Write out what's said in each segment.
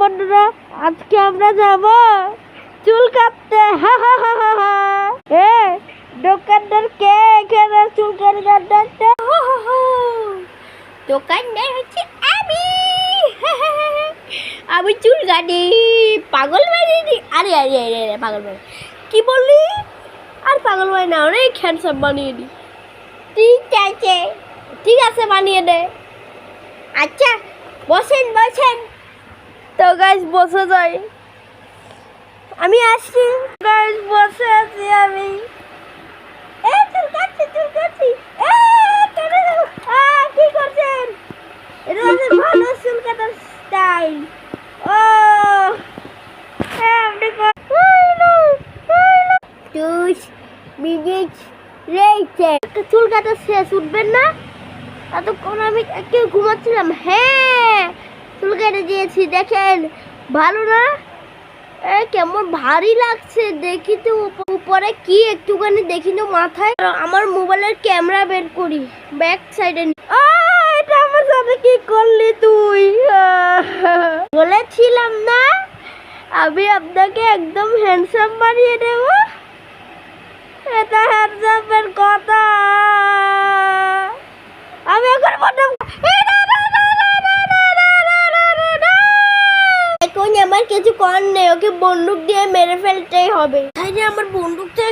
বন্ধুরা, আজকে আমরা যাব চুল কাটতে। হা হা হা হা হা। দোকানদার কে এখানে চুল কাটতে? দোকানদার হচ্ছে আমি। আমি চুল কাটি। পাগল বানিয়ে আরে আরে আরে আরে পাগল বানিয়ে কি বললি? আর পাগল বানিয়ে না, অনেক হ্যান্ডসাম বানিয়ে দি। ঠিক আছে বানিয়ে দে। আচ্ছা বসেন বসেন। তো গাইস বসে যাই, আমি আসছি। গাইস বসে আছি আমি। চুল কাটছি কি করছেন? এটা হচ্ছে ভালো চুল কাটার স্টাইল। ও আপনি চুল কাটা শেষ, উঠবেন না? এতক্ষণ আমি একটু ঘুমাচ্ছিলাম। হ্যাঁ চুল কেটে দিয়েছি, দেখেন ভালো না? কেমন ভারী লাগছে দেখি তো। উপরে কি একটুখানি দেখি তো মাথায়। আমার মোবাইলের ক্যামেরা বের করি, ব্যাক সাইডে। এটা আমার সাথে কি করলি তুই? বলেছিলাম না আমি আপনাকে একদম হ্যান্ডসাম বানিয়ে দেব। এটা হ্যান্ডসামের কথা। আমি এখন আমার কিছু কর নেই, ওকে বন্দুক দিয়ে মেরে ফেলতেই হবে। আমার বন্দুকটা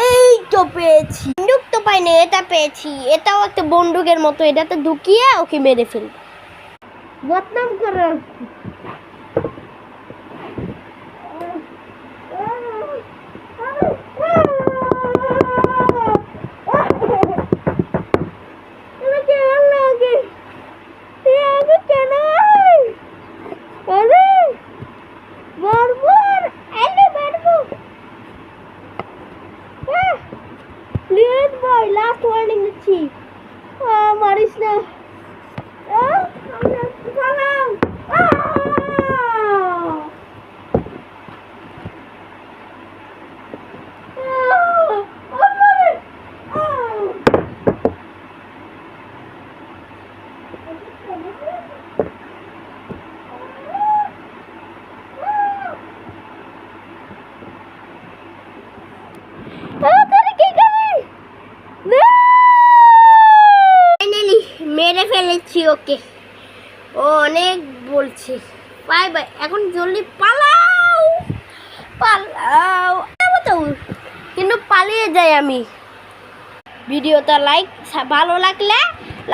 এই তো পেয়েছি। বন্দুক তো পাইনি, এটা পেয়েছি। এটাও একটা বন্দুকের মতো, এটাতে ঢুকিয়ে ওকে মেরে ফেলবো। বদনাম করে লাস্ট ওয়ার্নিং দিচ্ছি, মারিস না। মেরে ফেলেছি ওকে। ও অনেক বলছি। বাই বাই, এখন জলদি পালাও পালাও। কিন্তু পালিয়ে যাই আমি। ভিডিওটা ভালো লাগলে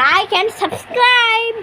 লাইক এন্ড সাবস্ক্রাইব।